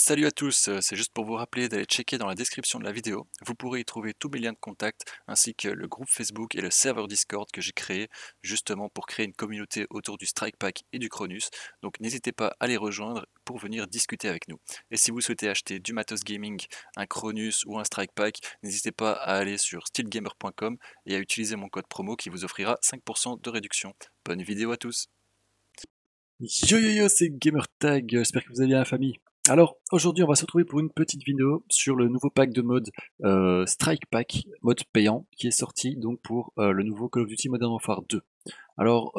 Salut à tous, c'est juste pour vous rappeler d'aller checker dans la description de la vidéo. Vous pourrez y trouver tous mes liens de contact ainsi que le groupe Facebook et le serveur Discord que j'ai créé justement pour créer une communauté autour du Strike Pack et du Cronus. Donc n'hésitez pas à les rejoindre pour venir discuter avec nous. Et si vous souhaitez acheter du matos gaming, un Cronus ou un Strike Pack, n'hésitez pas à aller sur steelgamer.com et à utiliser mon code promo qui vous offrira 5% de réduction. Bonne vidéo à tous. Yo yo yo, c'est GamerTag, j'espère que vous allez bien la famille. Alors, aujourd'hui on va se retrouver pour une petite vidéo sur le nouveau pack de mode Strike Pack, mode payant, qui est sorti donc pour le nouveau Call of Duty Modern Warfare 2. Alors,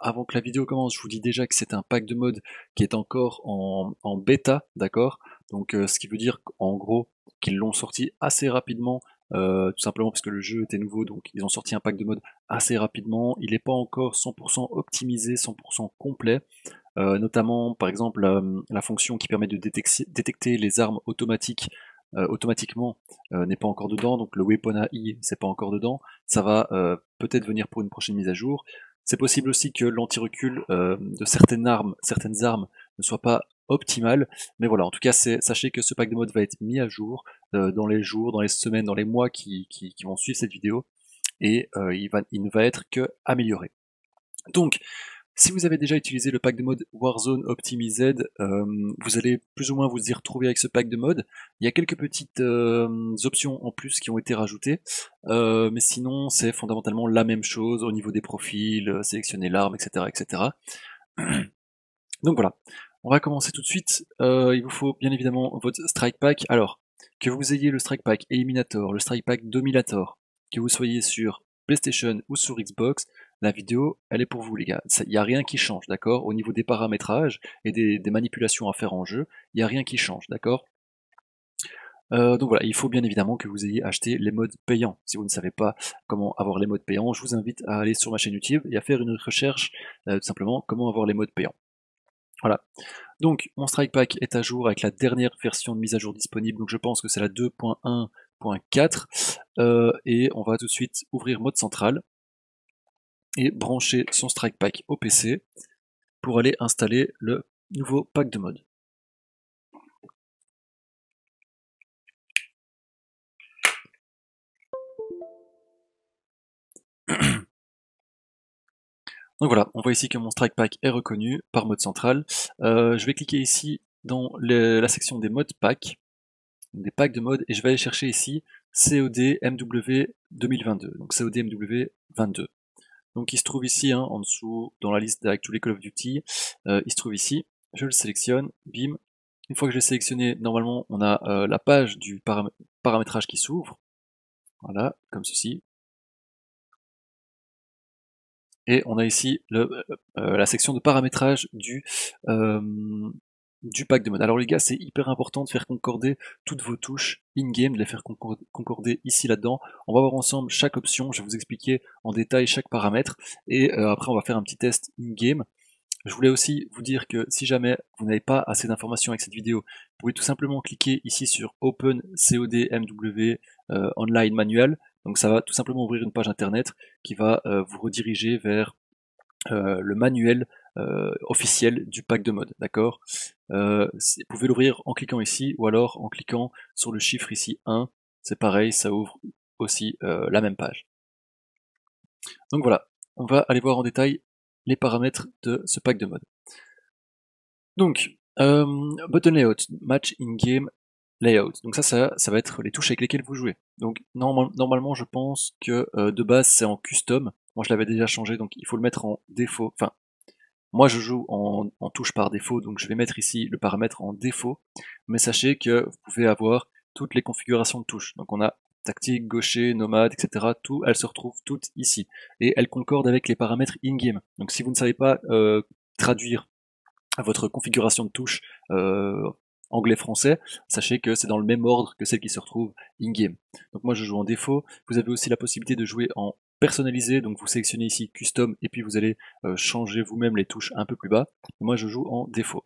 avant que la vidéo commence, je vous dis déjà que c'est un pack de mode qui est encore en bêta, d'accord? Donc, ce qui veut dire qu'en gros, qu'ils l'ont sorti assez rapidement, tout simplement parce que le jeu était nouveau, donc ils ont sorti un pack de mode assez rapidement. Il n'est pas encore 100% optimisé, 100% complet. Notamment, par exemple, la fonction qui permet de détecter les armes automatiquement n'est pas encore dedans, donc le Weapon AI c'est pas encore dedans. Ça va peut-être venir pour une prochaine mise à jour. C'est possible aussi que l'anti-recul de certaines armes ne soit pas optimal, mais voilà, en tout cas sachez que ce pack de mode va être mis à jour dans les jours, dans les semaines, dans les mois qui vont suivre cette vidéo, et il ne va être que amélioré. Donc, si vous avez déjà utilisé le pack de mode Warzone Optimised, vous allez plus ou moins vous y retrouver avec ce pack de mode. Il y a quelques petites options en plus qui ont été rajoutées, mais sinon c'est fondamentalement la même chose au niveau des profils, sélectionner l'arme, etc., etc. Donc voilà, on va commencer tout de suite. Il vous faut bien évidemment votre Strike Pack. Alors, que vous ayez le Strike Pack Eliminator, le Strike Pack Dominator, que vous soyez sur PlayStation ou sur Xbox, la vidéo, elle est pour vous les gars. Il n'y a rien qui change, d'accord? Au niveau des paramétrages et des manipulations à faire en jeu, il n'y a rien qui change, d'accord? Donc voilà, il faut bien évidemment que vous ayez acheté les modes payants. Si vous ne savez pas comment avoir les modes payants, je vous invite à aller sur ma chaîne YouTube et à faire une recherche, tout simplement, comment avoir les modes payants. Voilà. Donc, mon Strike Pack est à jour avec la dernière version de mise à jour disponible, donc je pense que c'est la 2.1.4, et on va tout de suite ouvrir mode central et brancher son Strike Pack au PC pour aller installer le nouveau pack de mode. Donc voilà, on voit ici que mon Strike Pack est reconnu par mode central. Je vais cliquer ici dans la section des modes pack, des packs de mode, et je vais aller chercher ici COD MW 2022, donc COD MW 22. Donc il se trouve ici, hein, en dessous, dans la liste avec tous les Call of Duty, il se trouve ici, je le sélectionne, bim. Une fois que j'ai sélectionné, normalement on a la page du paramétrage qui s'ouvre, voilà, comme ceci. Et on a ici la section de paramétrage du pack de mode. Alors les gars, c'est hyper important de faire concorder toutes vos touches in-game, de les faire concorder ici là-dedans. On va voir ensemble chaque option, je vais vous expliquer en détail chaque paramètre, et après on va faire un petit test in-game. Je voulais aussi vous dire que si jamais vous n'avez pas assez d'informations avec cette vidéo, vous pouvez tout simplement cliquer ici sur Open COD MW Online Manual. Donc ça va tout simplement ouvrir une page internet qui va vous rediriger vers le manuel officiel du pack de mode, d'accord? Vous pouvez l'ouvrir en cliquant ici ou alors en cliquant sur le chiffre ici 1. C'est pareil, ça ouvre aussi la même page. Donc voilà, on va aller voir en détail les paramètres de ce pack de mode. Donc, button layout, match in-game layout. Donc ça va être les touches avec lesquelles vous jouez. Donc normalement, je pense que de base c'est en custom. Moi je l'avais déjà changé, donc il faut le mettre en défaut. Enfin, moi je joue en touche par défaut, donc je vais mettre ici le paramètre en défaut. Mais sachez que vous pouvez avoir toutes les configurations de touches. Donc on a tactique, gaucher, nomade, etc. Tout, elles se retrouvent toutes ici. Et elles concordent avec les paramètres in-game. Donc si vous ne savez pas traduire votre configuration de touche anglais-français, sachez que c'est dans le même ordre que celle qui se retrouve in-game. Donc moi je joue en défaut. Vous avez aussi la possibilité de jouer en personnalisé, donc vous sélectionnez ici custom et puis vous allez changer vous-même les touches un peu plus bas. Et moi je joue en défaut.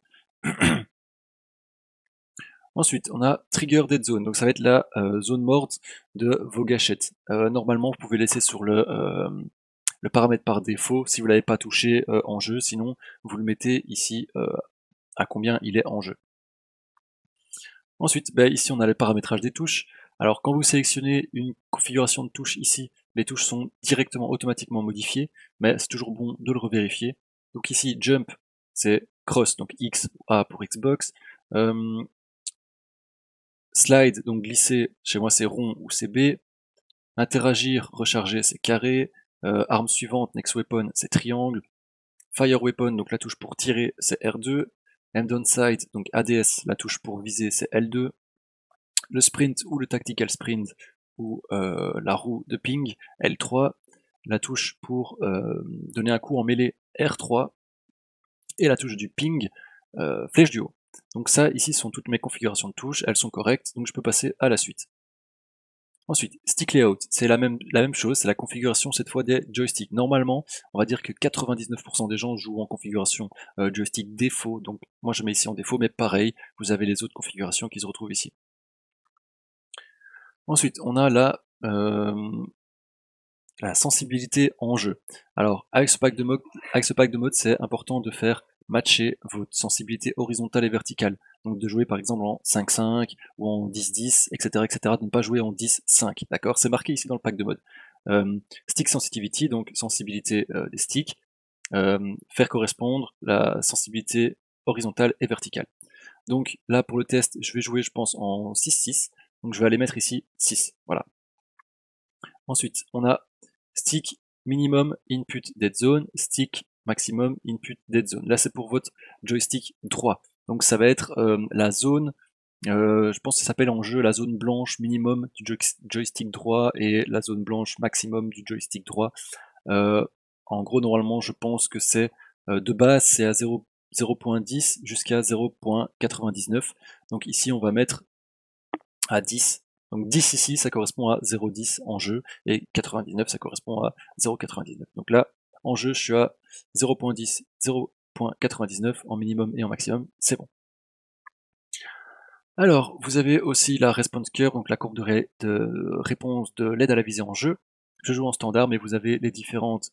Ensuite, on a Trigger Dead Zone, donc ça va être la zone morte de vos gâchettes. Normalement, vous pouvez laisser sur le paramètre par défaut si vous l'avez pas touché en jeu, sinon vous le mettez ici à combien il est en jeu. Ensuite, ici on a le paramétrage des touches. Alors quand vous sélectionnez une configuration de touche ici, les touches sont directement automatiquement modifiées, mais c'est toujours bon de le revérifier. Donc ici, jump, c'est cross, donc X ou A pour Xbox. Slide, donc glisser, chez moi c'est rond ou c'est B. Interagir, recharger, c'est carré. Arme suivante, next weapon, c'est triangle. Fire weapon, donc la touche pour tirer, c'est R2. Aim down sight, donc ADS, la touche pour viser, c'est L2. Le sprint ou le tactical sprint ou la roue de ping, L3. La touche pour donner un coup en mêlée, R3. Et la touche du ping, flèche du haut. Donc ça, ici, sont toutes mes configurations de touches, elles sont correctes, donc je peux passer à la suite. Ensuite, stick layout, c'est la même chose, c'est la configuration cette fois des joysticks. Normalement, on va dire que 99% des gens jouent en configuration joystick défaut, donc moi je mets ici en défaut, mais pareil, vous avez les autres configurations qui se retrouvent ici. Ensuite, on a la sensibilité en jeu. Alors, avec ce pack de mode, c'est important de faire matcher votre sensibilité horizontale et verticale. Donc de jouer par exemple en 5-5 ou en 10-10, etc., etc. De ne pas jouer en 10-5, d'accord? C'est marqué ici dans le pack de mode. Stick sensitivity, donc sensibilité des sticks. Faire correspondre la sensibilité horizontale et verticale. Donc là, pour le test, je vais jouer, je pense, en 6-6. Donc je vais aller mettre ici 6, voilà. Ensuite, on a stick minimum input dead zone, stick maximum input dead zone. Là, c'est pour votre joystick droit. Donc ça va être la zone, je pense que ça s'appelle en jeu la zone blanche minimum du joystick droit et la zone blanche maximum du joystick droit. En gros, normalement, je pense que c'est de base, c'est à 0.10 jusqu'à 0.99. Donc ici, on va mettre à 10. Donc 10 ici, ça correspond à 0,10 en jeu, et 99, ça correspond à 0,99. Donc là, en jeu, je suis à 0.10, 0.99 en minimum et en maximum, c'est bon. Alors, vous avez aussi la response curve, donc la courbe de réponse de l'aide à la visée en jeu. Je joue en standard, mais vous avez les différentes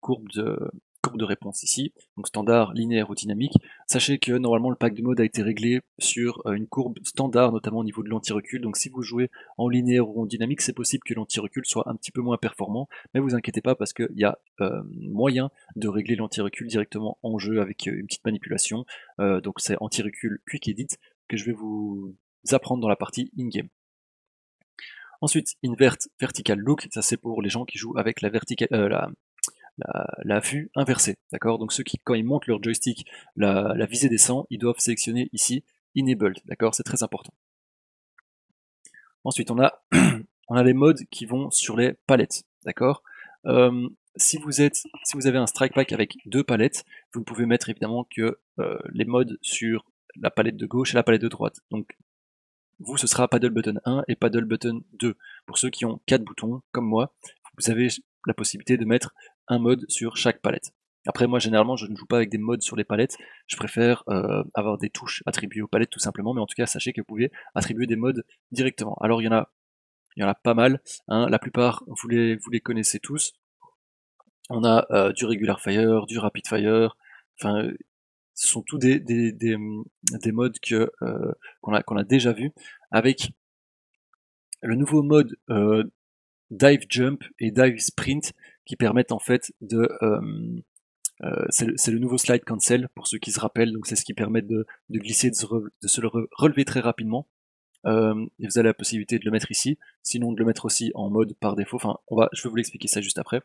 courbes de réponse ici, donc standard, linéaire ou dynamique. Sachez que normalement le pack de mode a été réglé sur une courbe standard, notamment au niveau de l'anti-recul, donc si vous jouez en linéaire ou en dynamique, c'est possible que l'anti-recul soit un petit peu moins performant, mais vous inquiétez pas parce qu'il y a moyen de régler l'anti-recul directement en jeu avec une petite manipulation, donc c'est anti-recul Quick Edit que je vais vous apprendre dans la partie in-game. Ensuite, invert vertical look, ça c'est pour les gens qui jouent avec la vue inversée, d'accord? Donc ceux qui, quand ils montent leur joystick, la visée descend, ils doivent sélectionner ici Enabled, d'accord? C'est très important. Ensuite, on a les modes qui vont sur les palettes, d'accord? Si vous avez un strike pack avec 2 palettes, vous ne pouvez mettre évidemment que les modes sur la palette de gauche et la palette de droite. Donc vous, ce sera paddle button 1 et paddle button 2. Pour ceux qui ont 4 boutons, comme moi, vous avez la possibilité de mettre un mode sur chaque palette. Après, moi, généralement, je ne joue pas avec des modes sur les palettes. Je préfère avoir des touches attribuées aux palettes, tout simplement. Mais en tout cas, sachez que vous pouvez attribuer des modes directement. Alors, il y en a pas mal. Hein. La plupart, vous les connaissez tous. On a du regular fire, du rapid fire. Enfin, ce sont tous des modes qu'on a déjà vus, avec le nouveau mode dive jump et dive sprint qui permettent en fait de c'est le nouveau slide cancel pour ceux qui se rappellent, donc c'est ce qui permet de glisser, de se relever très rapidement. Et vous avez la possibilité de le mettre ici, sinon de le mettre aussi en mode par défaut. Enfin, je vais vous l'expliquer ça juste après.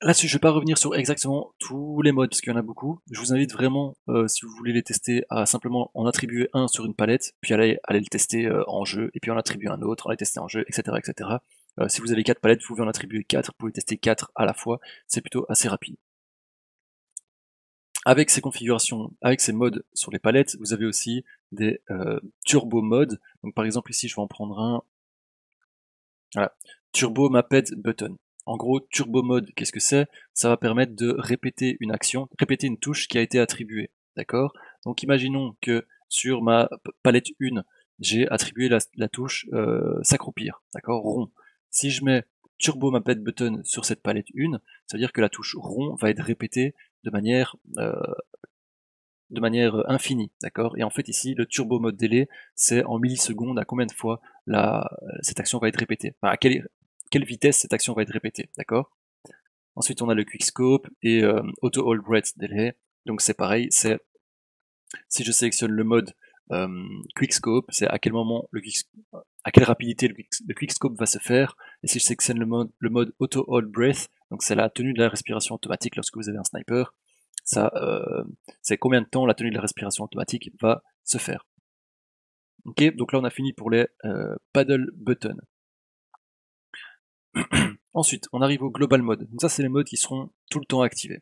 Là-dessus, je vais pas revenir sur exactement tous les modes, parce qu'il y en a beaucoup. Je vous invite vraiment, si vous voulez les tester, à simplement en attribuer un sur une palette, puis aller le tester en jeu, et puis en attribuer un autre, aller tester en jeu, etc. etc. Si vous avez 4 palettes, vous pouvez en attribuer 4, vous pouvez tester 4 à la fois, c'est plutôt assez rapide. Avec ces configurations, avec ces modes sur les palettes, vous avez aussi des turbo modes. Donc par exemple ici, je vais en prendre un. Voilà, Turbo Mapped Button. En gros, Turbo Mode, qu'est-ce que c'est? Ça va permettre de répéter une action, répéter une touche qui a été attribuée. D'accord? Donc imaginons que sur ma palette 1, j'ai attribué la touche s'accroupir, d'accord? Rond. Si je mets Turbo Mapped Button sur cette palette 1, ça veut dire que la touche rond va être répétée de manière de manière infinie, d'accord? Et en fait ici, le turbo mode délai, c'est en millisecondes à combien de fois cette action va être répétée, enfin, à quelle vitesse cette action va être répétée, d'accord? Ensuite, on a le quick scope et auto hold breath delay. Donc c'est pareil, c'est si je sélectionne le mode quick scope, c'est à quel moment à quelle rapidité le quick scope va se faire. Et si je sélectionne le mode auto hold breath, donc c'est la tenue de la respiration automatique lorsque vous avez un sniper, ça c'est combien de temps la tenue de la respiration automatique va se faire. Ok, donc là on a fini pour les paddle buttons. Ensuite, on arrive au global mode. Donc ça, c'est les modes qui seront tout le temps activés.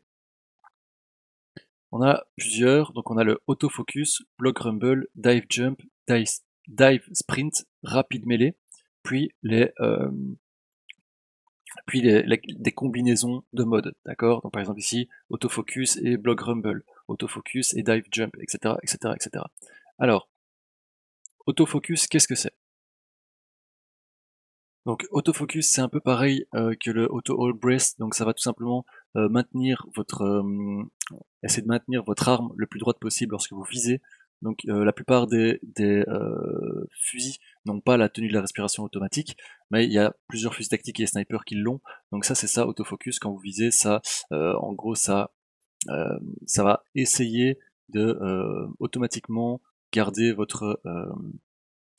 On a plusieurs, donc on a le autofocus, block rumble, dive jump, dive sprint, rapid melee, puis des combinaisons de modes, d'accord? Donc par exemple ici, autofocus et block rumble, autofocus et dive jump, etc., etc., etc. Alors, autofocus, qu'est-ce que c'est? Donc autofocus, c'est un peu pareil que le auto hold breath, donc ça va tout simplement essayer de maintenir votre arme le plus droite possible lorsque vous visez. Donc la plupart des fusils n'ont pas la tenue de la respiration automatique, mais il y a plusieurs fusils tactiques et snipers qui l'ont. Donc ça c'est ça autofocus, quand vous visez, ça en gros ça va essayer de automatiquement garder votre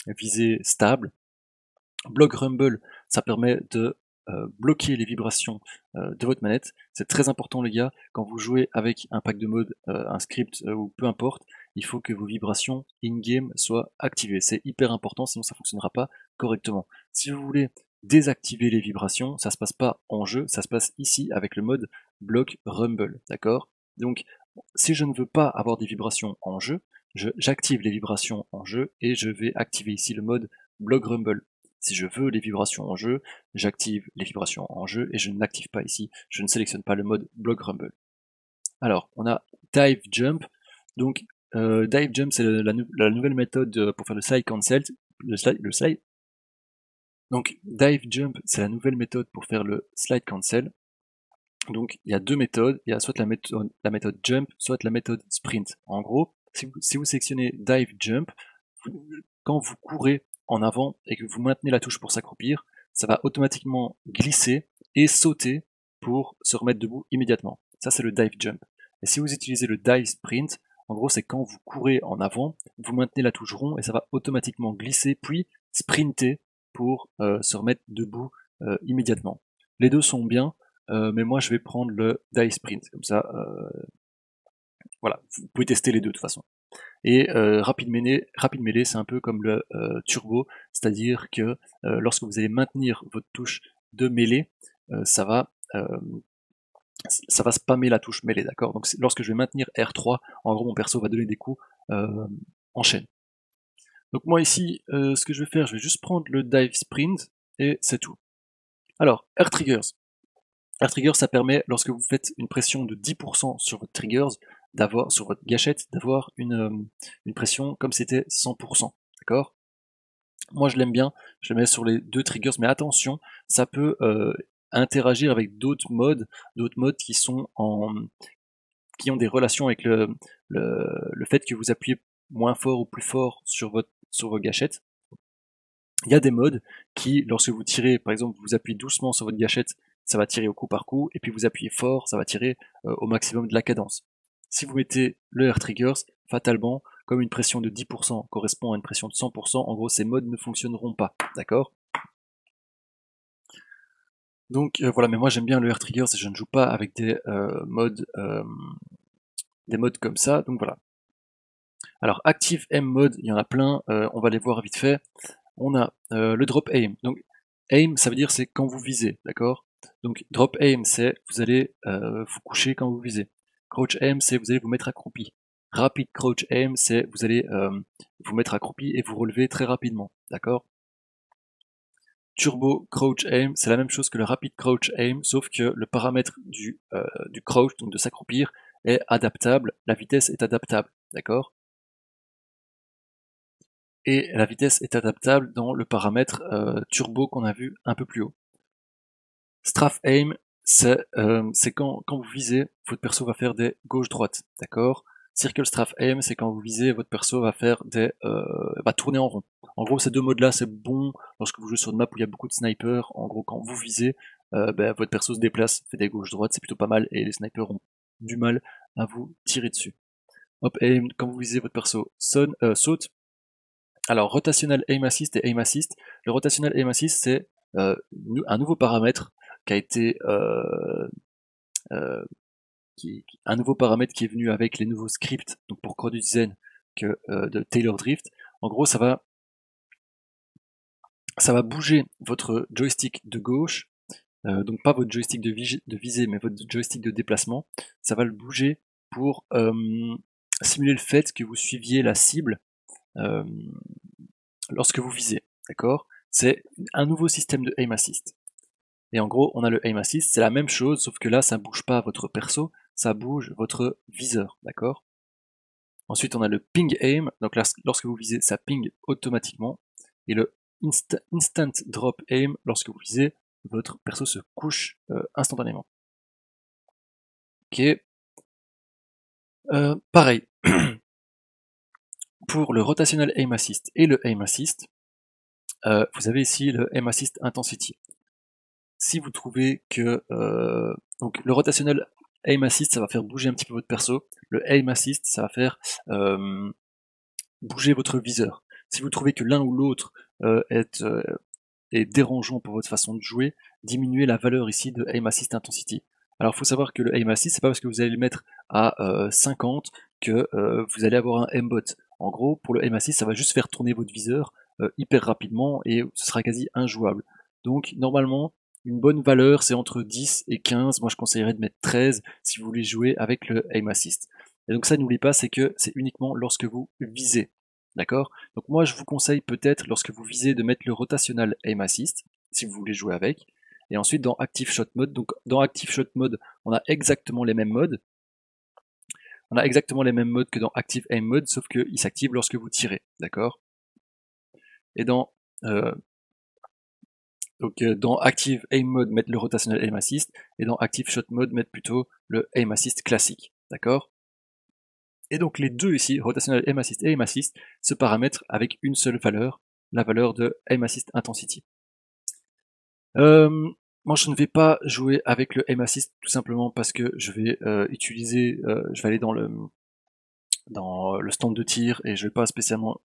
visée stable. Block Rumble, ça permet de bloquer les vibrations de votre manette. C'est très important les gars, quand vous jouez avec un pack de mode, un script ou peu importe, il faut que vos vibrations in-game soient activées. C'est hyper important, sinon ça fonctionnera pas correctement. Si vous voulez désactiver les vibrations, ça se passe pas en jeu, ça se passe ici avec le mode Block Rumble, d'accord? Donc si je ne veux pas avoir des vibrations en jeu, j'active les vibrations en jeu et je vais activer ici le mode Block Rumble. Si je veux les vibrations en jeu, j'active les vibrations en jeu et je n'active pas ici, je ne sélectionne pas le mode Block Rumble. Alors, on a Dive Jump. Donc, Dive Jump, c'est la nouvelle méthode pour faire le slide cancel. Le slide. Donc, Dive Jump, c'est la nouvelle méthode pour faire le slide cancel. Donc, il y a deux méthodes. Il y a soit la méthode Jump, soit la méthode Sprint. En gros, si vous sélectionnez Dive Jump, quand vous courez en avant et que vous maintenez la touche pour s'accroupir, ça va automatiquement glisser et sauter pour se remettre debout immédiatement. Ça, c'est le dive jump. Et si vous utilisez le dive sprint, en gros, c'est quand vous courez en avant, vous maintenez la touche rond et ça va automatiquement glisser puis sprinter pour se remettre debout immédiatement. Les deux sont bien, mais moi je vais prendre le dive sprint. Comme ça, voilà, vous pouvez tester les deux de toute façon. Et rapid melee, c'est un peu comme le turbo, c'est-à-dire que lorsque vous allez maintenir votre touche de mêlée, ça va spammer la touche mêlée, d'accord? Donc lorsque je vais maintenir R3, en gros mon perso va donner des coups en chaîne. Donc moi ici, ce que je vais faire, je vais juste prendre le dive sprint et c'est tout. Alors, Air Triggers. Air Trigger, ça permet, lorsque vous faites une pression de 10% sur votre triggers, sur votre gâchette, d'avoir une pression comme c'était 100%. D'accord? Moi, je l'aime bien. Je le mets sur les deux triggers, mais attention, ça peut interagir avec d'autres modes qui ont des relations avec le fait que vous appuyez moins fort ou plus fort sur vos gâchettes. Il y a des modes qui, lorsque vous tirez, par exemple, vous appuyez doucement sur votre gâchette, ça va tirer au coup par coup, et puis vous appuyez fort, ça va tirer au maximum de la cadence. Si vous mettez le air triggers, fatalement, comme une pression de 10% correspond à une pression de 100%, en gros ces modes ne fonctionneront pas, d'accord? Donc voilà, mais moi j'aime bien le air triggers et je ne joue pas avec des modes comme ça, donc voilà. Alors active M mode, il y en a plein, on va les voir vite fait. On a le drop aim. Donc aim, ça veut dire c'est quand vous visez, d'accord? Donc drop aim, c'est vous allez vous coucher quand vous visez. Crouch aim, c'est vous allez vous mettre accroupi. Rapid crouch aim, c'est vous allez vous mettre accroupi et vous relever très rapidement, d'accord? Turbo crouch aim, c'est la même chose que le rapid crouch aim, sauf que le paramètre du crouch, donc de s'accroupir, est adaptable, la vitesse est adaptable, d'accord? Et la vitesse est adaptable dans le paramètre turbo qu'on a vu un peu plus haut. Strafe aim, c'est quand vous visez, votre perso va faire des gauche-droite, d'accord? Circle Strafe Aim, c'est quand vous visez, votre perso va faire va tourner en rond. En gros, ces deux modes-là, c'est bon lorsque vous jouez sur une map où il y a beaucoup de snipers. En gros, quand vous visez, votre perso se déplace, fait des gauches-droites, c'est plutôt pas mal, et les snipers ont du mal à vous tirer dessus. Hop, aim, quand vous visez, votre perso saute. Alors, rotational aim assist et aim assist. Le rotational aim assist, c'est un nouveau paramètre qui a été un nouveau paramètre qui est venu avec les nouveaux scripts, donc pour CrossDuzen de Taylor Drift. En gros, ça va bouger votre joystick de gauche, donc pas votre joystick de visée, mais votre joystick de déplacement. Ça va le bouger pour simuler le fait que vous suiviez la cible lorsque vous visez, d'accord? C'est un nouveau système de aim assist. Et en gros, on a le aim assist, c'est la même chose, sauf que là, ça bouge pas votre perso, ça bouge votre viseur, d'accord? Ensuite, on a le ping aim, donc là, lorsque vous visez, ça ping automatiquement. Et le instant drop aim, lorsque vous visez, votre perso se couche instantanément. Ok. Pareil. Pour le rotational aim assist et le aim assist, vous avez ici le aim assist intensity. Si vous trouvez que donc le rotational aim assist, ça va faire bouger un petit peu votre perso. Le aim assist, ça va faire bouger votre viseur. Si vous trouvez que l'un ou l'autre est dérangeant pour votre façon de jouer, diminuez la valeur ici de aim assist intensity. Alors il faut savoir que le aim assist, c'est pas parce que vous allez le mettre à 50 que vous allez avoir un aimbot. En gros, pour le aim assist, ça va juste faire tourner votre viseur hyper rapidement et ce sera quasi injouable. Donc normalement, une bonne valeur, c'est entre 10 et 15. Moi, je conseillerais de mettre 13 si vous voulez jouer avec le aim assist. Et donc ça, n'oubliez pas, c'est que c'est uniquement lorsque vous visez. D'accord? Donc moi, je vous conseille peut-être, lorsque vous visez, de mettre le rotational aim assist, si vous voulez jouer avec. Et ensuite, dans Active Shot Mode, donc dans Active Shot Mode, on a exactement les mêmes modes. On a exactement les mêmes modes que dans Active Aim Mode, sauf qu'ils s'activent lorsque vous tirez. D'accord? Et dans dans Active Aim Mode, mettre le Rotational Aim Assist, et dans Active Shot Mode, mettre plutôt le Aim Assist classique. D'accord? Et donc les deux ici, Rotational Aim Assist et Aim Assist, se paramètrent avec une seule valeur, la valeur de Aim Assist Intensity. Moi je ne vais pas jouer avec le Aim Assist tout simplement parce que je vais je vais aller dans le stand de tir et je vais pas spécialement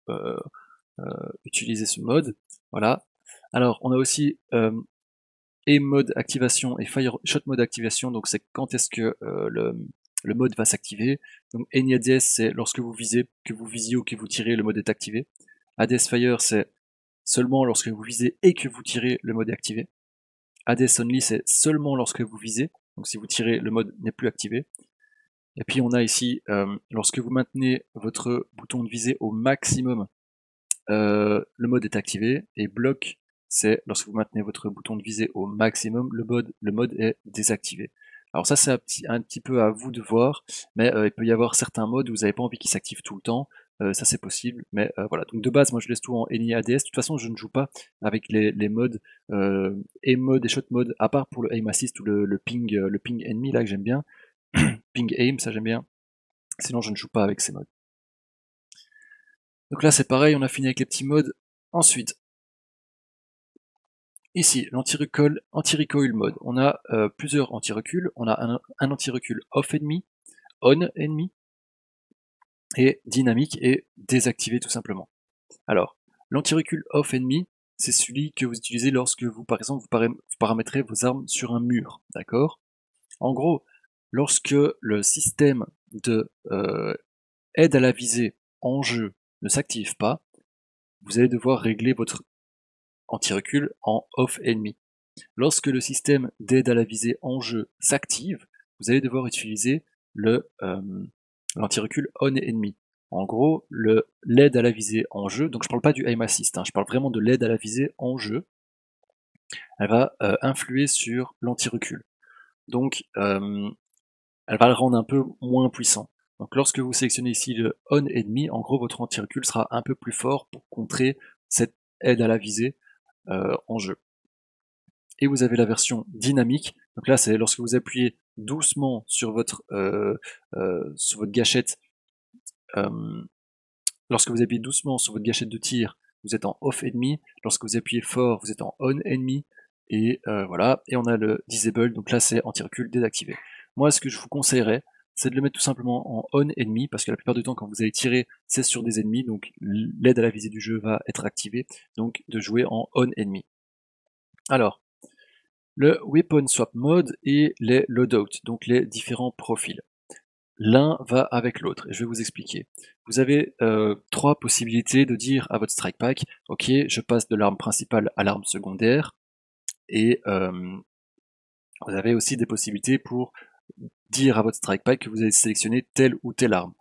utiliser ce mode. Voilà. Alors on a aussi Aim mode activation et Fire Shot mode activation, donc c'est quand est-ce que le mode va s'activer. Donc Any ADS, c'est lorsque vous visez, que vous visiez ou que vous tirez, le mode est activé. ADS Fire, c'est seulement lorsque vous visez et que vous tirez, le mode est activé. ADS Only, c'est seulement lorsque vous visez, donc si vous tirez, le mode n'est plus activé. Et puis on a ici, lorsque vous maintenez votre bouton de visée au maximum, le mode est activé. Et bloc, c'est lorsque vous maintenez votre bouton de visée au maximum, le mode est désactivé. Alors ça, c'est un petit peu à vous de voir, mais il peut y avoir certains modes où vous n'avez pas envie qu'il s'active tout le temps. Ça c'est possible, mais voilà. Donc de base, moi je laisse tout en Any ADS. De toute façon, je ne joue pas avec les modes aim mode et shot mode, à part pour le aim assist ou le ping ennemi là que j'aime bien. Ping aim, ça j'aime bien. Sinon, je ne joue pas avec ces modes. Donc là, c'est pareil, on a fini avec les petits modes. Ensuite, ici, l'anti-recoil mode. On a plusieurs anti-recul. On a un anti-recul off enemy, on enemy, et dynamique et désactivé tout simplement. Alors, l'anti-recul off enemy, c'est celui que vous utilisez lorsque vous, par exemple, vous paramétrez vos armes sur un mur. D'accord? En gros, lorsque le système de aide à la visée en jeu ne s'active pas, vous allez devoir régler votre anti-recul en off enemy. Lorsque le système d'aide à la visée en jeu s'active, vous allez devoir utiliser l'anti-recul on enemy. En gros, l'aide à la visée en jeu, donc je parle pas du aim assist, je parle vraiment de l'aide à la visée en jeu, elle va influer sur l'anti-recul. Donc elle va le rendre un peu moins puissant. Donc lorsque vous sélectionnez ici le on enemy, en gros votre anti-recul sera un peu plus fort pour contrer cette aide à la visée en jeu. Et vous avez la version dynamique. Donc là, c'est lorsque vous appuyez doucement sur votre gâchette lorsque vous appuyez doucement sur votre gâchette de tir, vous êtes en off ennemi. Lorsque vous appuyez fort, vous êtes en on ennemi. Et voilà. Et on a le disable, donc là c'est anti-recul désactivé. Moi, ce que je vous conseillerais, c'est de le mettre tout simplement en on ennemi, parce que la plupart du temps, quand vous allez tirer, c'est sur des ennemis, donc l'aide à la visée du jeu va être activée. Donc de jouer en on ennemi. Alors, le Weapon Swap Mode et les Loadout, donc les différents profils. L'un va avec l'autre, et je vais vous expliquer. Vous avez 3 possibilités de dire à votre strike pack, ok, je passe de l'arme principale à l'arme secondaire, et vous avez aussi des possibilités pour dire à votre strike pack que vous allez sélectionner telle ou telle arme.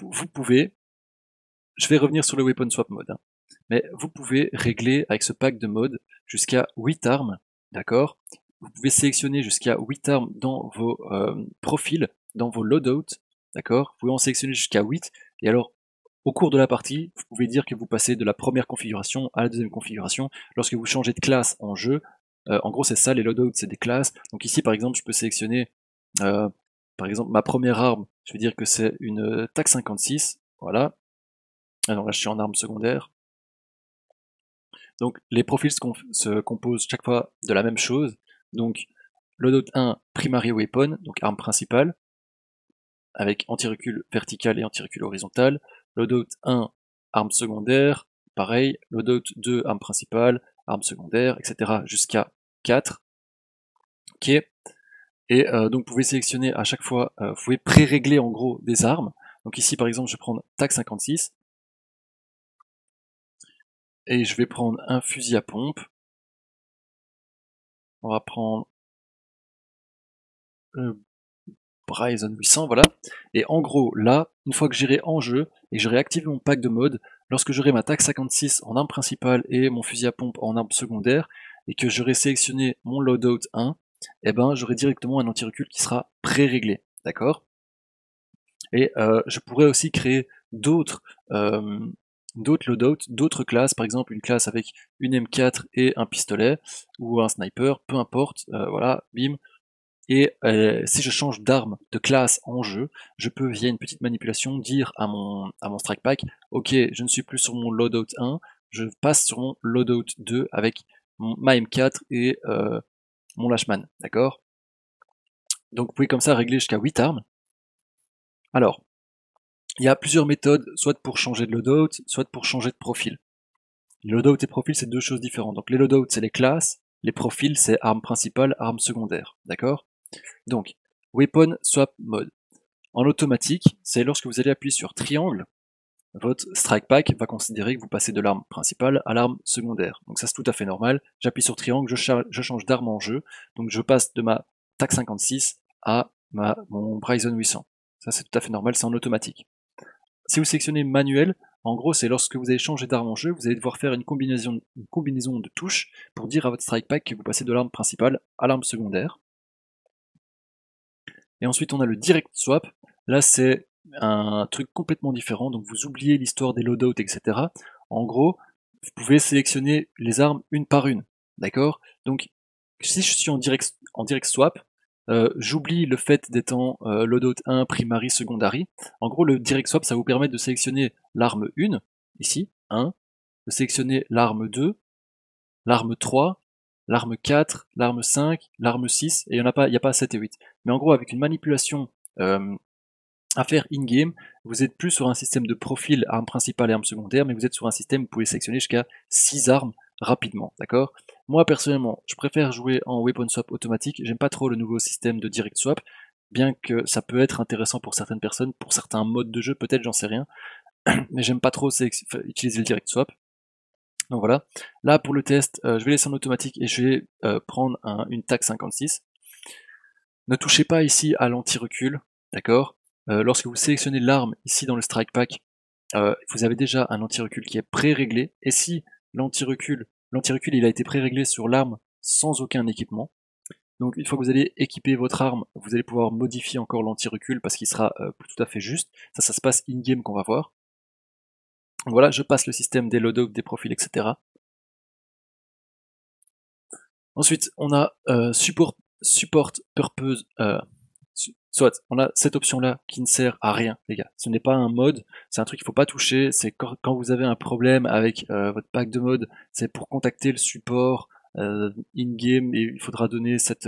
Vous pouvez, je vais revenir sur le Weapon Swap Mode, hein, mais vous pouvez régler avec ce pack de mode jusqu'à 8 armes, d'accord? Vous pouvez sélectionner jusqu'à 8 armes dans vos profils, dans vos loadouts, d'accord? Vous pouvez en sélectionner jusqu'à 8, et alors, au cours de la partie, vous pouvez dire que vous passez de la première configuration à la deuxième configuration. Lorsque vous changez de classe en jeu, en gros c'est ça, les loadouts c'est des classes. Donc ici par exemple, je peux sélectionner, par exemple ma première arme, je vais dire que c'est une TAC 56, voilà. Ah non, là je suis en arme secondaire. Donc les profils se composent chaque fois de la même chose. Donc loadout 1, primary weapon, donc arme principale, avec anti-recul vertical et anti-recul horizontal. Loadout 1, arme secondaire, pareil. Loadout 2, arme principale, arme secondaire, etc. jusqu'à 4. Ok. Et donc vous pouvez sélectionner à chaque fois, vous pouvez pré-régler en gros des armes. Donc ici par exemple je vais prendre TAC 56. Et je vais prendre un fusil à pompe. On va prendre le Bryson 800, voilà. Et en gros, là, une fois que j'irai en jeu et que j'aurai activé mon pack de mode, lorsque j'aurai ma TAC 56 en arme principale et mon fusil à pompe en arme secondaire, et que j'aurai sélectionné mon loadout 1, eh ben j'aurai directement un anti-recul qui sera pré-réglé, d'accord? Et je pourrais aussi créer d'autres loadouts, d'autres classes, par exemple une classe avec une M4 et un pistolet, ou un sniper, peu importe, voilà, bim. Et si je change d'arme, de classe en jeu, je peux via une petite manipulation dire à mon strike pack, ok, je ne suis plus sur mon loadout 1, je passe sur mon loadout 2 avec ma M4 et mon Lashman, d'accord? Donc vous pouvez comme ça régler jusqu'à 8 armes. Alors, il y a plusieurs méthodes, soit pour changer de loadout, soit pour changer de profil. Les loadouts et profils, c'est deux choses différentes. Donc les loadouts, c'est les classes, les profils, c'est arme principale, arme secondaire, d'accord? Donc, Weapon Swap Mode. En automatique, c'est lorsque vous allez appuyer sur triangle, votre strike pack va considérer que vous passez de l'arme principale à l'arme secondaire. Donc ça c'est tout à fait normal. J'appuie sur triangle, je change d'arme en jeu, donc je passe de ma TAC 56 à mon Bryson 800. Ça c'est tout à fait normal, c'est en automatique. Si vous sélectionnez manuel, en gros c'est lorsque vous allez changer d'arme en jeu, vous allez devoir faire une combinaison de touches pour dire à votre strike pack que vous passez de l'arme principale à l'arme secondaire. Et ensuite on a le direct swap, là c'est un truc complètement différent, donc vous oubliez l'histoire des loadouts, etc. En gros, vous pouvez sélectionner les armes une par une, d'accord? Donc si je suis en direct swap, j'oublie le fait d'être en loadout 1, primary, secondary. En gros, le direct swap, ça vous permet de sélectionner l'arme 1, ici, 1, de sélectionner l'arme 2, l'arme 3, l'arme 4, l'arme 5, l'arme 6, et il n'y a pas 7 et 8. Mais en gros, avec une manipulation à faire in-game, vous êtes plus sur un système de profil arme principale et arme secondaire, mais vous êtes sur un système où vous pouvez sélectionner jusqu'à 6 armes rapidement, d'accord? Moi personnellement, je préfère jouer en weapon swap automatique, j'aime pas trop le nouveau système de direct swap, bien que ça peut être intéressant pour certaines personnes, pour certains modes de jeu peut-être, j'en sais rien, mais j'aime pas trop utiliser le direct swap. Donc voilà, là pour le test, je vais laisser en automatique et je vais prendre une TAC 56. Ne touchez pas ici à l'anti-recul, d'accord? Lorsque vous sélectionnez l'arme ici dans le strike pack, vous avez déjà un anti-recul qui est pré-réglé, et si l'anti-recul il a été pré-réglé sur l'arme sans aucun équipement, donc une fois que vous allez équiper votre arme, vous allez pouvoir modifier encore l'anti-recul parce qu'il sera plus tout à fait juste. Ça se passe in-game qu'on va voir. Donc voilà, je passe le système des loadouts, des profils, etc. Ensuite, on a support purpose soit on a cette option-là qui ne sert à rien, les gars. Ce n'est pas un mode, c'est un truc qu'il faut pas toucher. C'est quand vous avez un problème avec votre pack de mode, c'est pour contacter le support in-game et il faudra donner cette...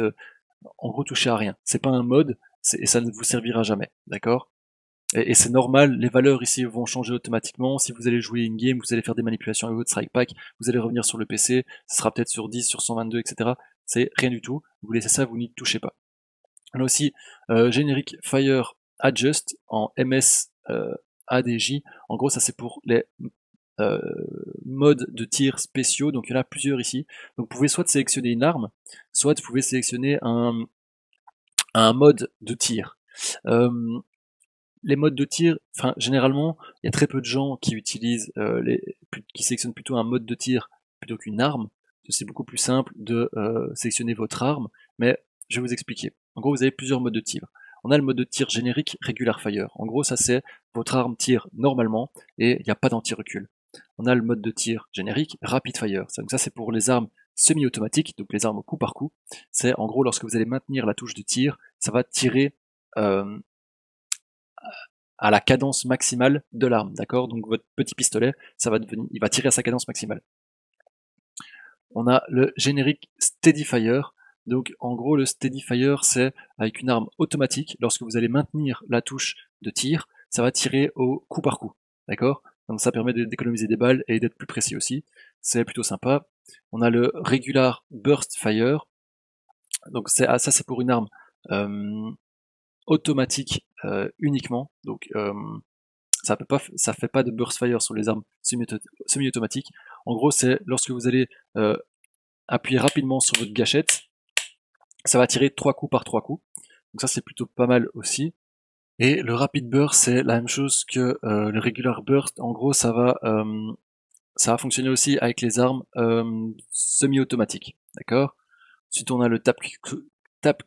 en gros, toucher à rien. C'est pas un mode et ça ne vous servira jamais, d'accord? Et c'est normal, les valeurs ici vont changer automatiquement. Si vous allez jouer in-game, vous allez faire des manipulations avec votre strike pack, vous allez revenir sur le PC, ce sera peut-être sur 10, sur 122, etc. C'est rien du tout. Vous laissez ça, vous n'y touchez pas. On a aussi Generic Fire Adjust en MS ADJ. En gros, ça c'est pour les modes de tir spéciaux. Donc il y en a plusieurs ici. Donc vous pouvez soit sélectionner une arme, soit vous pouvez sélectionner un mode de tir. Les modes de tir, enfin généralement, il y a très peu de gens qui utilisent qui sélectionnent plutôt un mode de tir plutôt qu'une arme. C'est beaucoup plus simple de sélectionner votre arme, mais je vais vous expliquer. En gros, vous avez plusieurs modes de tir. On a le mode de tir générique Regular Fire. En gros, ça c'est votre arme tire normalement et il n'y a pas d'anti-recul. On a le mode de tir générique Rapid Fire. Donc ça c'est pour les armes semi-automatiques, donc les armes coup par coup. C'est en gros lorsque vous allez maintenir la touche de tir, ça va tirer à la cadence maximale de l'arme, d'accord? Donc votre petit pistolet, il va tirer à sa cadence maximale. On a le générique Steady Fire. Donc en gros le Steady Fire c'est avec une arme automatique, lorsque vous allez maintenir la touche de tir, ça va tirer au coup par coup, d'accord? Donc ça permet d'économiser des balles et d'être plus précis aussi, c'est plutôt sympa. On a le Regular Burst Fire, donc ça c'est pour une arme automatique uniquement, donc ça fait pas de burst fire sur les armes semi-automatiques. En gros, c'est lorsque vous allez appuyer rapidement sur votre gâchette, ça va tirer 3 coups par 3 coups. Donc ça, c'est plutôt pas mal aussi. Et le rapid burst, c'est la même chose que le regular burst. En gros, ça va fonctionner aussi avec les armes semi-automatiques. D'accord? Ensuite, on a le tap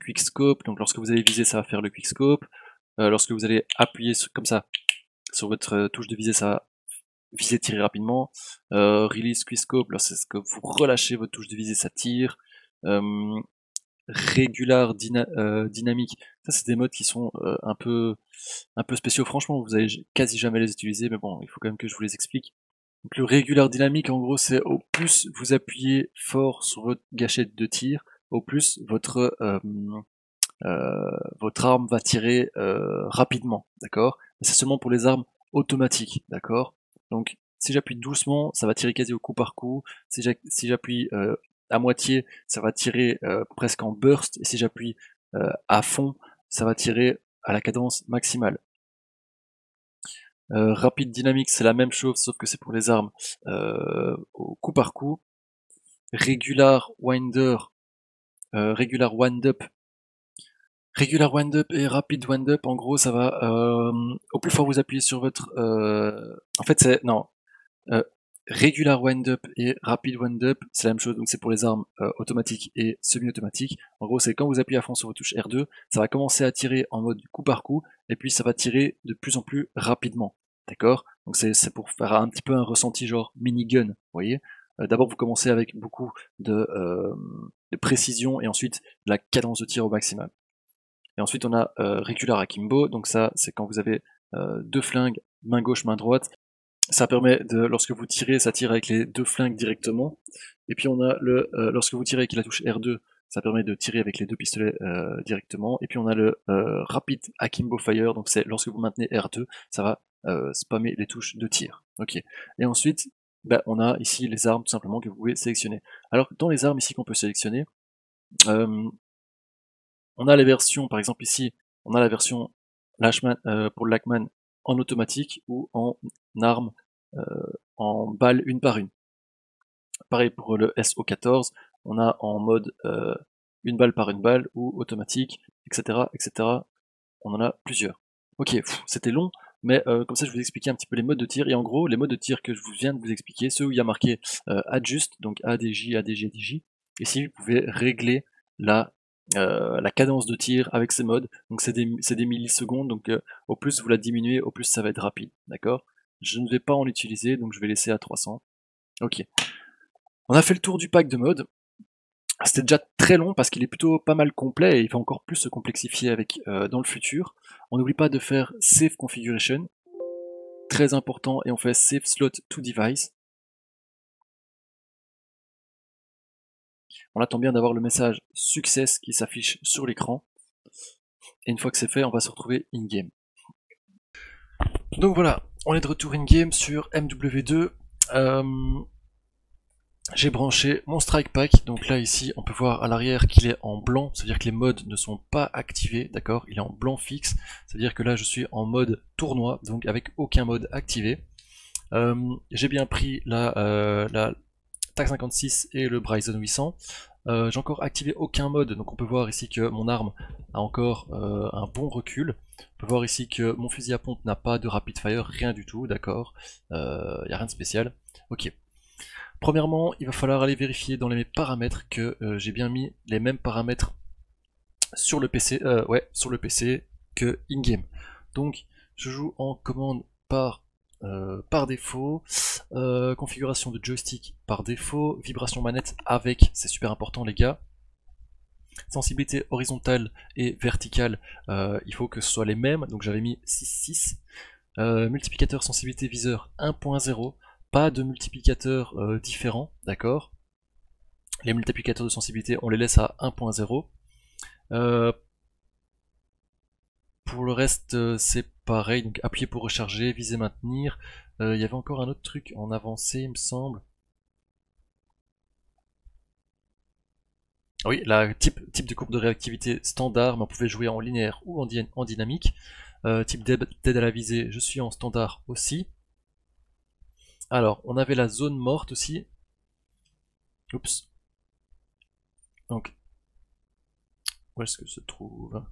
quick scope. Donc lorsque vous allez viser, ça va faire le quick scope. Lorsque vous allez appuyer comme ça sur votre touche de visée, ça va viser, tirer rapidement. Release quickscope, là c'est ce que vous relâchez votre touche de visée, ça tire. Regular dynamique, ça c'est des modes qui sont un peu spéciaux. Franchement, vous allez quasi jamais les utiliser, mais bon, il faut quand même que je vous les explique. Donc le regular dynamique, en gros, c'est au plus vous appuyez fort sur votre gâchette de tir, au plus votre arme va tirer rapidement, d'accord? C'est seulement pour les armes automatiques, d'accord? Donc si j'appuie doucement, ça va tirer quasi au coup par coup. Si j'appuie à moitié, ça va tirer presque en burst. Et si j'appuie à fond, ça va tirer à la cadence maximale. Rapid dynamique, c'est la même chose, sauf que c'est pour les armes au coup par coup. Regular winder, regular wind-up. Regular wind-up et rapid wind-up, en gros, ça va au plus fort vous appuyez sur votre. En fait, c'est non. Regular wind-up et rapid wind-up, c'est la même chose. Donc c'est pour les armes automatiques et semi-automatiques. En gros, c'est quand vous appuyez à fond sur votre touche R2, ça va commencer à tirer en mode coup par coup, et puis ça va tirer de plus en plus rapidement. D'accord? Donc c'est pour faire un petit peu un ressenti genre minigun, vous voyez? D'abord, vous commencez avec beaucoup de précision et ensuite la cadence de tir au maximum. Et ensuite, on a Regular Akimbo, donc ça, c'est quand vous avez deux flingues, main gauche, main droite. Ça permet de, lorsque vous tirez, ça tire avec les deux flingues directement. Et puis on a le, lorsque vous tirez avec la touche R2, ça permet de tirer avec les deux pistolets directement. Et puis on a le Rapid Akimbo Fire, donc c'est lorsque vous maintenez R2, ça va spammer les touches de tir. Ok. Et ensuite, bah, on a ici les armes tout simplement que vous pouvez sélectionner. Alors dans les armes ici qu'on peut sélectionner, on a les versions, par exemple ici, on a la version Lashman, pour le Lachman en automatique ou en arme en balle une par une. Pareil pour le SO14, on a en mode une balle par une balle ou automatique, etc., etc. On en a plusieurs. Ok, c'était long, mais comme ça je vous expliquer un petit peu les modes de tir. Et en gros, les modes de tir que je viens de vous expliquer, ceux où il y a marqué Adjust, donc ADJ, ADJ, ADJ. Ici, vous pouvez régler la cadence de tir avec ces modes. Donc c'est des millisecondes, donc au plus vous la diminuez, au plus ça va être rapide, d'accord? Je ne vais pas en utiliser, donc je vais laisser à 300. Ok. On a fait le tour du pack de modes. C'était déjà très long parce qu'il est plutôt pas mal complet et il va encore plus se complexifier avec dans le futur. On n'oublie pas de faire Save Configuration, très important, et on fait Save Slot to Device. On attend bien d'avoir le message Success qui s'affiche sur l'écran. Et une fois que c'est fait, on va se retrouver in-game. Donc voilà, on est de retour in-game sur MW2. J'ai branché mon strike pack, donc là ici on peut voir à l'arrière qu'il est en blanc, c'est-à-dire que les modes ne sont pas activés, d'accord, il est en blanc fixe, c'est-à-dire que là je suis en mode tournoi, donc avec aucun mode activé. J'ai bien pris la TAC 56 et le Bryson 800. J'ai encore activé aucun mode, donc on peut voir ici que mon arme a encore un bon recul. On peut voir ici que mon fusil à pompe n'a pas de rapid fire, rien du tout, d'accord, il n'y a rien de spécial. Ok. Premièrement, il va falloir aller vérifier dans mes paramètres que j'ai bien mis les mêmes paramètres sur le PC, sur le PC que in-game. Donc, je joue en commande par défaut, configuration de joystick par défaut, vibration manette avec, c'est super important les gars. Sensibilité horizontale et verticale, il faut que ce soit les mêmes, donc j'avais mis 6,6. Multiplicateur sensibilité viseur 1.0. Pas de multiplicateurs différents, d'accord. Les multiplicateurs de sensibilité, on les laisse à 1.0. Pour le reste, c'est pareil, donc appuyer pour recharger, viser, maintenir. Il y avait encore un autre truc en avancé, il me semble. Oui, la type de courbe de réactivité standard, mais on pouvait jouer en linéaire ou en dynamique. Type d'aide à la visée, je suis en standard aussi. Alors, on avait la zone morte aussi. Oups. Donc, où est-ce que se trouve?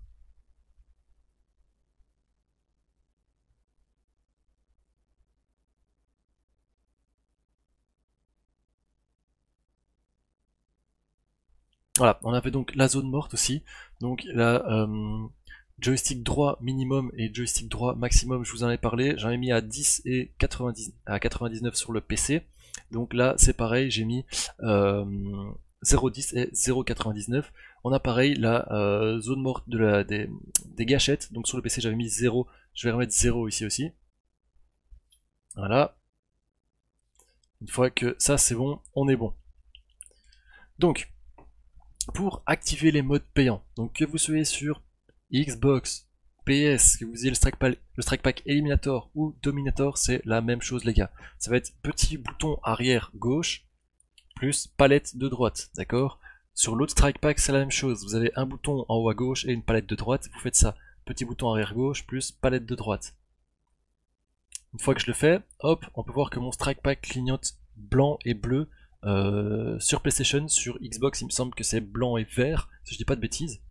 Voilà, on avait donc la zone morte aussi. Donc la joystick droit minimum et joystick droit maximum, je vous en ai parlé. J'en ai mis à 10 et 90, à 99 sur le PC. Donc là, c'est pareil, j'ai mis 0,10 et 0,99. On a pareil la zone morte des gâchettes. Donc sur le PC, j'avais mis 0. Je vais remettre 0 ici aussi. Voilà. Une fois que ça c'est bon, on est bon. Donc, pour activer les modes payants, donc que vous soyez sur Xbox, PS, que vous ayez le Strike Pack Eliminator ou Dominator, c'est la même chose les gars. Ça va être petit bouton arrière gauche plus palette de droite, d'accord. Sur l'autre Strike Pack, c'est la même chose. Vous avez un bouton en haut à gauche et une palette de droite. Vous faites ça. Petit bouton arrière gauche plus palette de droite. Une fois que je le fais, hop, on peut voir que mon Strike Pack clignote blanc et bleu. Sur PlayStation, sur Xbox, il me semble que c'est blanc et vert, si je dis pas de bêtises.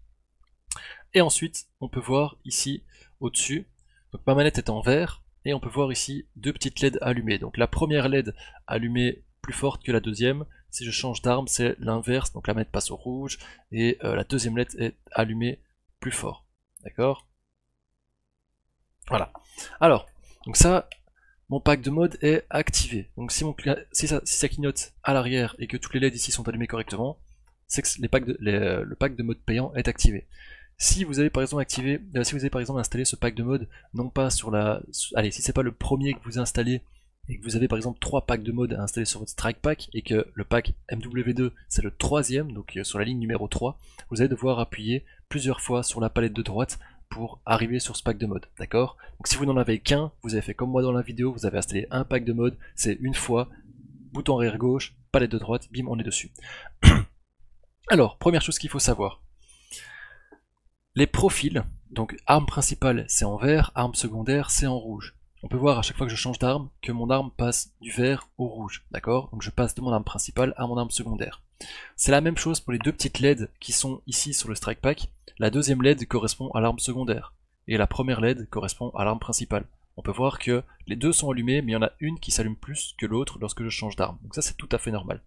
Et ensuite, on peut voir ici au-dessus, donc ma manette est en vert, et on peut voir ici deux petites LED allumées. Donc la première LED allumée plus forte que la deuxième. Si je change d'arme, c'est l'inverse, donc la manette passe au rouge, et la deuxième LED est allumée plus fort. D'accord? Voilà. Alors, donc ça, mon pack de mode est activé. Donc si ça clignote à l'arrière et que toutes les LED ici sont allumées correctement, c'est que le pack de mode payant est activé. Si vous avez par exemple installé ce pack de mode, non pas sur allez, si c'est pas le premier que vous installez et que vous avez par exemple 3 packs de mode à installer sur votre strike pack et que le pack MW2 c'est le troisième, donc sur la ligne numéro 3, vous allez devoir appuyer plusieurs fois sur la palette de droite pour arriver sur ce pack de mode, d'accord? Donc si vous n'en avez qu'un, vous avez fait comme moi dans la vidéo, vous avez installé un pack de mode, c'est une fois, bouton arrière gauche, palette de droite, bim, on est dessus. Alors, première chose qu'il faut savoir, les profils, donc arme principale c'est en vert, arme secondaire c'est en rouge. On peut voir à chaque fois que je change d'arme que mon arme passe du vert au rouge, d'accord? Donc je passe de mon arme principale à mon arme secondaire. C'est la même chose pour les deux petites LED qui sont ici sur le strike pack. La deuxième LED correspond à l'arme secondaire, et la première LED correspond à l'arme principale. On peut voir que les deux sont allumés, mais il y en a une qui s'allume plus que l'autre lorsque je change d'arme. Donc ça c'est tout à fait normal.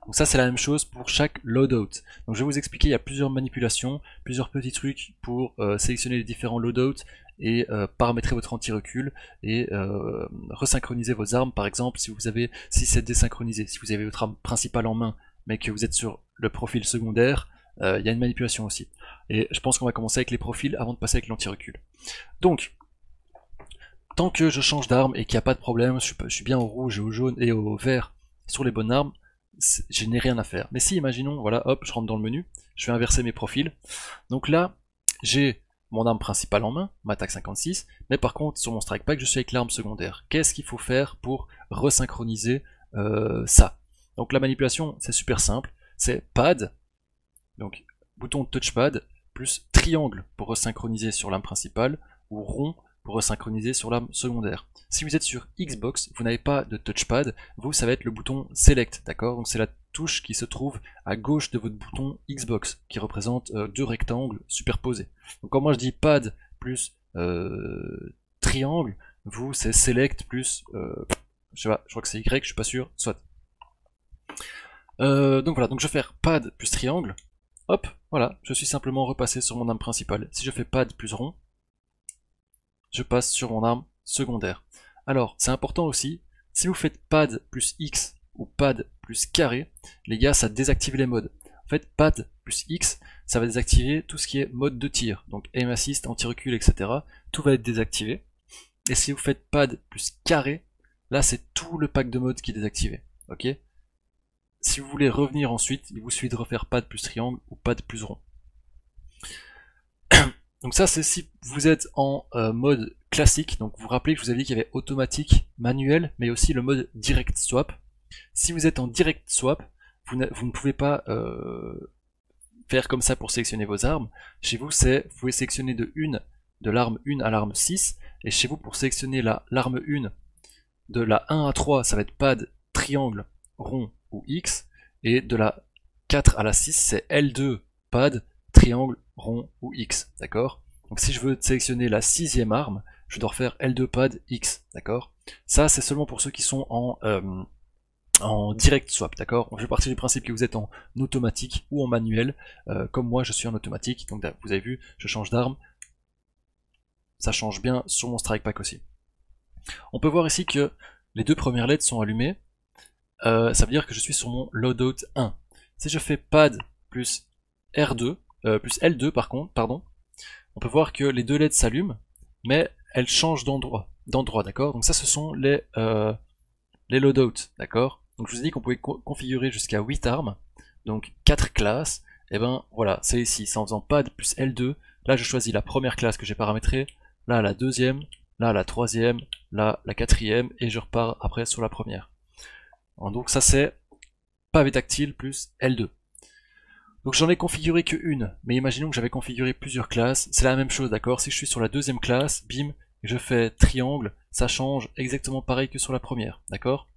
Donc ça c'est la même chose pour chaque loadout. Donc je vais vous expliquer, il y a plusieurs manipulations, plusieurs petits trucs pour sélectionner les différents loadouts et paramétrer votre anti-recul et resynchroniser vos armes. Par exemple, si c'est désynchronisé, si vous avez votre arme principale en main mais que vous êtes sur le profil secondaire, il y a une manipulation aussi. Et je pense qu'on va commencer avec les profils avant de passer avec l'anti-recul. Donc, tant que je change d'arme et qu'il n'y a pas de problème, je suis bien au rouge et au jaune et au vert sur les bonnes armes, je n'ai rien à faire. Mais si, imaginons, voilà, hop, je rentre dans le menu, je vais inverser mes profils. Donc là, j'ai mon arme principale en main, ma TAC 56, mais par contre, sur mon strike pack, je suis avec l'arme secondaire. Qu'est-ce qu'il faut faire pour resynchroniser ça? Donc la manipulation, c'est super simple, c'est pad, donc bouton touchpad, plus triangle pour resynchroniser sur l'arme principale, ou rond pour resynchroniser sur l'arme secondaire. Si vous êtes sur Xbox, vous n'avez pas de touchpad, vous ça va être le bouton select, d'accord? Donc c'est la touche qui se trouve à gauche de votre bouton Xbox, qui représente deux rectangles superposés. Donc quand moi je dis pad plus triangle, vous c'est select plus, je sais pas, je crois que c'est Y, je suis pas sûr, soit. Donc voilà, donc je vais faire pad plus triangle, hop, voilà, je suis simplement repassé sur mon arme principale. Si je fais pad plus rond, je passe sur mon arme secondaire. Alors, c'est important aussi, si vous faites pad plus X ou pad plus carré, les gars, ça désactive les modes. En fait, pad plus X, ça va désactiver tout ce qui est mode de tir, donc aim assist, anti-recul, etc. Tout va être désactivé. Et si vous faites pad plus carré, là, c'est tout le pack de modes qui est désactivé. Ok? Si vous voulez revenir ensuite, il vous suffit de refaire pad plus triangle ou pad plus rond. Donc ça c'est si vous êtes en mode classique, donc vous vous rappelez que je vous avais dit qu'il y avait automatique, manuel, mais aussi le mode direct swap. Si vous êtes en direct swap, vous ne pouvez pas faire comme ça pour sélectionner vos armes. Chez vous, vous pouvez sélectionner de l'arme 1 à l'arme 6, et chez vous pour sélectionner l'arme 1 de la 1 à 3, ça va être pad, triangle, rond ou X, et de la 4 à la 6, c'est L2, pad, triangle, rond ou X, d'accord? Donc si je veux sélectionner la 6ème arme, je dois refaire L2 pad X, d'accord? Ça c'est seulement pour ceux qui sont en direct swap, d'accord? Je vais partir du principe que vous êtes en automatique ou en manuel, comme moi je suis en automatique, donc vous avez vu, je change d'arme, ça change bien sur mon strike pack aussi. On peut voir ici que les deux premières LED sont allumées, ça veut dire que je suis sur mon loadout 1. Si je fais pad plus R2, plus L2 par contre, pardon, on peut voir que les deux LED s'allument, mais elles changent d'endroit, d'accord? Donc ça ce sont les loadouts, d'accord? Donc je vous ai dit qu'on pouvait configurer jusqu'à 8 armes, donc 4 classes, et ben voilà, c'est ici, c'est en faisant pad plus L2, là je choisis la première classe que j'ai paramétrée, là la deuxième, là la troisième, là la quatrième, et je repars après sur la première. Donc ça c'est pavé tactile plus L2. Donc j'en ai configuré que une, mais imaginons que j'avais configuré plusieurs classes, c'est la même chose, d'accord? Si je suis sur la deuxième classe, bim, je fais triangle, ça change exactement pareil que sur la première, d'accord?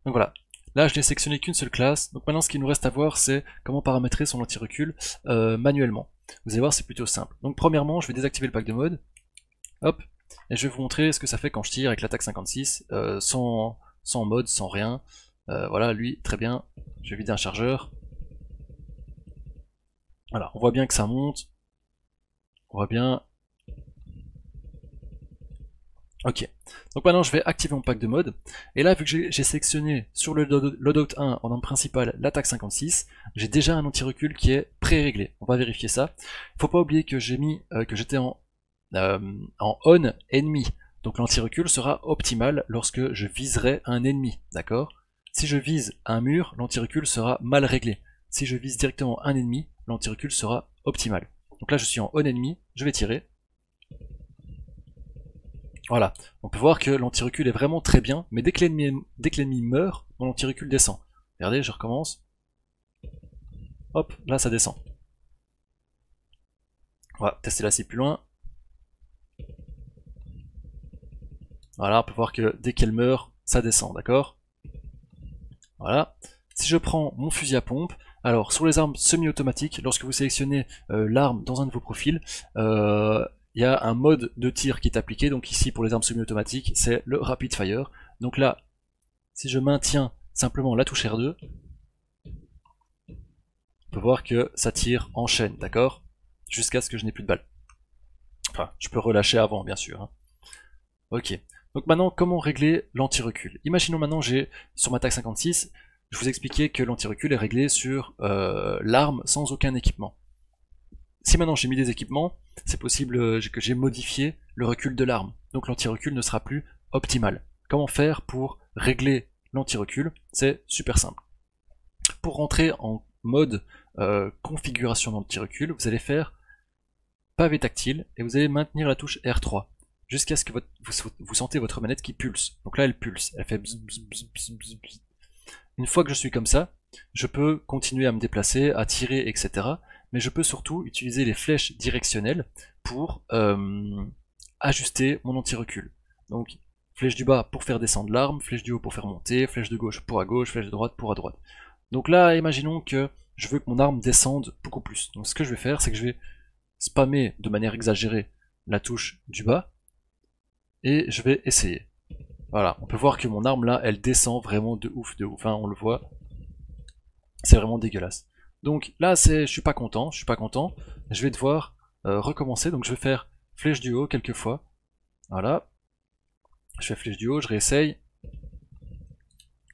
Donc voilà, là je n'ai sélectionné qu'une seule classe, donc maintenant ce qu'il nous reste à voir c'est comment paramétrer son anti-recul manuellement. Vous allez voir, c'est plutôt simple. Donc premièrement, je vais désactiver le pack de mode, hop, et je vais vous montrer ce que ça fait quand je tire avec l'attaque 56, sans mode, sans rien. Voilà, lui, très bien, je vais vider un chargeur. Voilà, on voit bien que ça monte. On voit bien. Ok, donc maintenant je vais activer mon pack de mode. Et là, vu que j'ai sélectionné sur le loadout 1 en arme principale l'attaque 56, j'ai déjà un anti-recul qui est pré-réglé. On va vérifier ça. Faut pas oublier que j'ai mis que j'étais en on ennemi. Donc l'anti-recul sera optimal lorsque je viserai un ennemi, d'accord? Si je vise un mur, l'anti-recul sera mal réglé. Si je vise directement un ennemi, l'anti-recul sera optimal. Donc là je suis en on ennemi, je vais tirer. Voilà, on peut voir que l'anti-recul est vraiment très bien, mais dès que l'ennemi meurt, mon anti-recul descend. Regardez, je recommence. Hop, là ça descend. On va tester là, c'est plus loin. Voilà, on peut voir que dès qu'elle meurt, ça descend, d'accord? Voilà. Si je prends mon fusil à pompe, alors sur les armes semi-automatiques, lorsque vous sélectionnez l'arme dans un de vos profils, il y a un mode de tir qui est appliqué. Donc ici pour les armes semi-automatiques, c'est le rapid fire. Donc là, si je maintiens simplement la touche R2, on peut voir que ça tire en chaîne, d'accord? Jusqu'à ce que je n'ai plus de balles. Enfin, je peux relâcher avant, bien sûr. Hein. Ok. Donc maintenant, comment régler l'anti-recul? Imaginons maintenant j'ai sur ma TAC 56 je vous expliquais que l'anti-recul est réglé sur l'arme sans aucun équipement. Si maintenant j'ai mis des équipements, c'est possible que j'ai modifié le recul de l'arme, donc l'anti-recul ne sera plus optimal. Comment faire pour régler l'anti-recul? C'est super simple. Pour rentrer en mode configuration d'anti-recul, vous allez faire pavé tactile et vous allez maintenir la touche R3 jusqu'à ce que vous sentez votre manette qui pulse. Donc là elle pulse, elle fait bzz, bzz, bzz, bzz, bzz. Une fois que je suis comme ça, je peux continuer à me déplacer, à tirer, etc. Mais je peux surtout utiliser les flèches directionnelles pour ajuster mon anti-recul. Donc flèche du bas pour faire descendre l'arme, flèche du haut pour faire monter, flèche de gauche pour à gauche, flèche de droite pour à droite. Donc là, imaginons que je veux que mon arme descende beaucoup plus. Donc ce que je vais faire, c'est que je vais spammer de manière exagérée la touche du bas, et je vais essayer. Voilà, on peut voir que mon arme là, elle descend vraiment de ouf, enfin on le voit, c'est vraiment dégueulasse. Donc là, je suis pas content, je vais devoir recommencer, donc je vais faire flèche du haut quelques fois, voilà, je fais flèche du haut, je réessaye,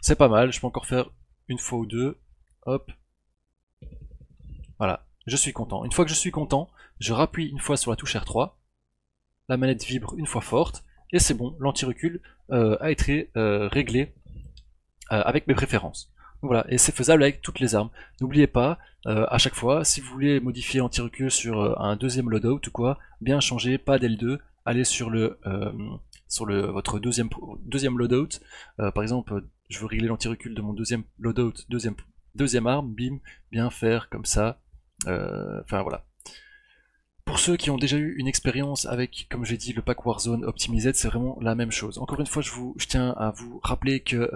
c'est pas mal, je peux encore faire une fois ou deux, hop, voilà, je suis content. Une fois que je suis content, je rappuie une fois sur la touche R3, la manette vibre une fois forte, et c'est bon, l'anti-recul a été réglé avec mes préférences. Donc voilà, et c'est faisable avec toutes les armes. N'oubliez pas, à chaque fois, si vous voulez modifier l'anti-recul sur un deuxième loadout ou quoi, bien changer, pas d'L2, allez sur votre deuxième loadout. Par exemple, je veux régler l'anti-recul de mon deuxième loadout, deuxième arme, bim, bien faire comme ça. Enfin voilà. Pour ceux qui ont déjà eu une expérience avec, comme j'ai dit, le pack Warzone Optimised, c'est vraiment la même chose. Encore une fois, je tiens à vous rappeler que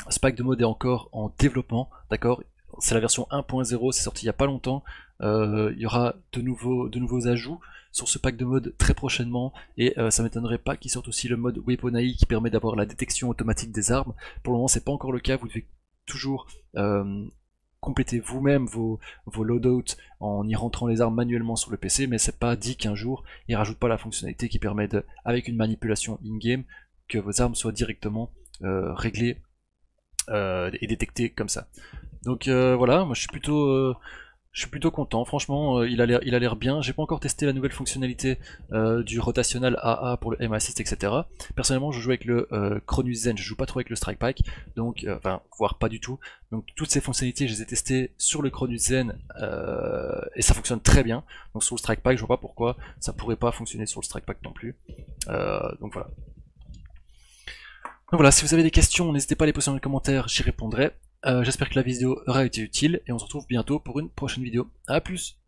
ce pack de mode est encore en développement, d'accord? C'est la version 1.0, c'est sorti il n'y a pas longtemps. Il y aura de nouveaux ajouts sur ce pack de mode très prochainement, et ça m'étonnerait pas qu'il sorte aussi le mode Weapon AI qui permet d'avoir la détection automatique des armes. Pour le moment, c'est pas encore le cas, vous devez toujours compléter vous-même vos loadouts en y rentrant les armes manuellement sur le PC, mais c'est pas dit qu'un jour il rajoute pas la fonctionnalité qui permet avec une manipulation in-game, que vos armes soient directement réglées et détectées comme ça. Donc voilà, moi je suis plutôt content, franchement il a l'air bien. J'ai pas encore testé la nouvelle fonctionnalité du rotational AA pour le M assist, etc. Personnellement je joue avec le Cronus Zen, je joue pas trop avec le Strike Pack, donc enfin voire pas du tout. Donc toutes ces fonctionnalités je les ai testées sur le Cronus Zen et ça fonctionne très bien. Donc sur le Strike Pack je vois pas pourquoi ça pourrait pas fonctionner sur le Strike Pack non plus. Donc voilà. Donc voilà, si vous avez des questions, n'hésitez pas à les poser dans les commentaires, j'y répondrai. J'espère que la vidéo aura été utile, et on se retrouve bientôt pour une prochaine vidéo. A plus!